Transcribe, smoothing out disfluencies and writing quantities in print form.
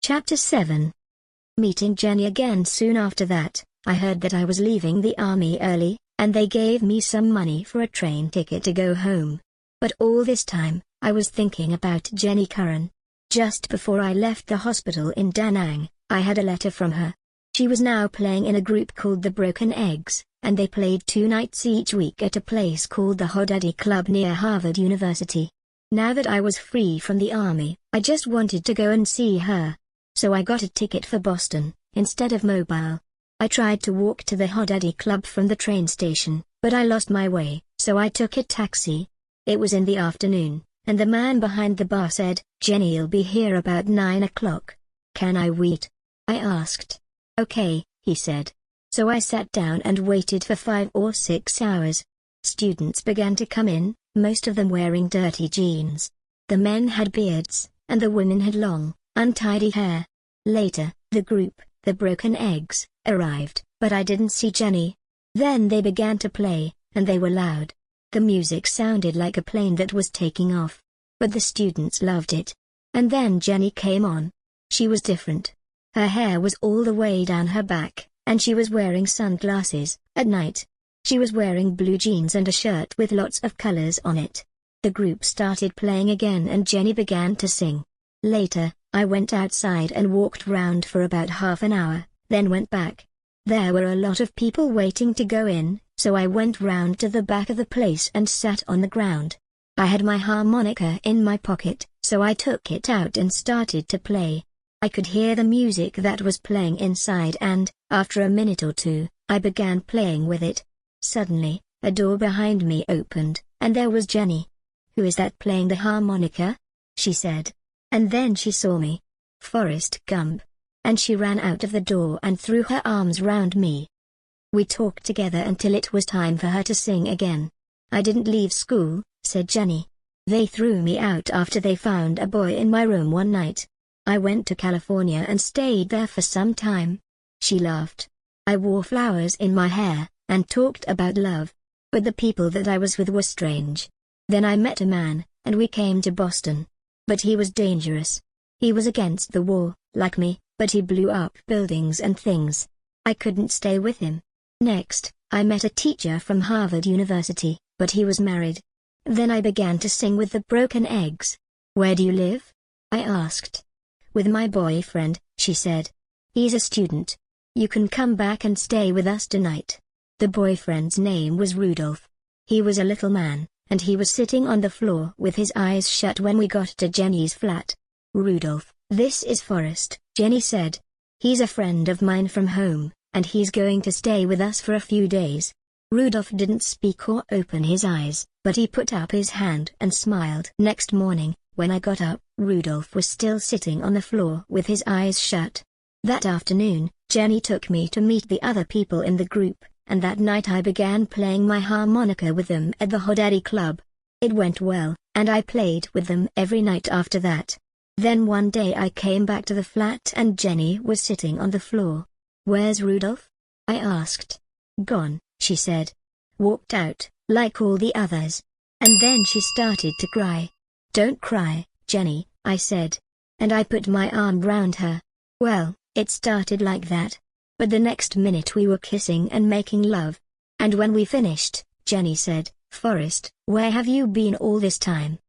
Chapter 7. Meeting Jenny again. Soon after that, I heard that I was leaving the army early, and they gave me some money for a train ticket to go home. But all this time, I was thinking about Jenny Curran. Just before I left the hospital in Da Nang, I had a letter from her. She was now playing in a group called the Broken Eggs, and they played 2 nights each week at a place called the Hodaddy Club near Harvard University. Now that I was free from the army, I just wanted to go and see her. So I got a ticket for Boston, instead of Mobile. I tried to walk to the Hodaddy Club from the train station, but I lost my way, so I took a taxi. It was in the afternoon, and the man behind the bar said, "Jenny'll be here about 9 o'clock. Can I wait?" I asked. "Okay," he said. So I sat down and waited for 5 or 6 hours. Students began to come in, most of them wearing dirty jeans. The men had beards, and the women had long, untidy hair. Later, the group, the Broken Eggs, arrived, but I didn't see Jenny. Then they began to play, and they were loud. The music sounded like a plane that was taking off. But the students loved it. And then Jenny came on. She was different. Her hair was all the way down her back, and she was wearing sunglasses, at night. She was wearing blue jeans and a shirt with lots of colors on it. The group started playing again and Jenny began to sing. Later, I went outside and walked round for about half an hour, then went back. There were a lot of people waiting to go in, so I went round to the back of the place and sat on the ground. I had my harmonica in my pocket, so I took it out and started to play. I could hear the music that was playing inside and, after a minute or two, I began playing with it. Suddenly, a door behind me opened, and there was Jenny. "Who is that playing the harmonica?" she said. And then she saw me. Forrest Gump. And she ran out of the door and threw her arms round me. We talked together until it was time for her to sing again. "I didn't leave school," said Jenny. "They threw me out after they found a boy in my room one night. I went to California and stayed there for some time." She laughed. "I wore flowers in my hair, and talked about love. But the people that I was with were strange. Then I met a man, and we came to Boston. But he was dangerous. He was against the war, like me, but he blew up buildings and things. I couldn't stay with him. Next, I met a teacher from Harvard University, but he was married. Then I began to sing with the Broken Eggs." "Where do you live?" I asked. "With my boyfriend," she said. "He's a student. You can come back and stay with us tonight." The boyfriend's name was Rudolph. He was a little man, and he was sitting on the floor with his eyes shut when we got to Jenny's flat. "Rudolph, this is Forrest," Jenny said. "He's a friend of mine from home, and he's going to stay with us for a few days." Rudolph didn't speak or open his eyes, but he put up his hand and smiled. Next morning, when I got up, Rudolph was still sitting on the floor with his eyes shut. That afternoon, Jenny took me to meet the other people in the group, and that night I began playing my harmonica with them at the Hodaddy Club. It went well, and I played with them every night after that. Then one day I came back to the flat and Jenny was sitting on the floor. "Where's Rudolph?" I asked. "Gone," she said. "Walked out, like all the others." And then she started to cry. "Don't cry, Jenny," I said. And I put my arm round her. Well, it started like that. But the next minute we were kissing and making love. And when we finished, Jenny said, "Forrest, where have you been all this time?"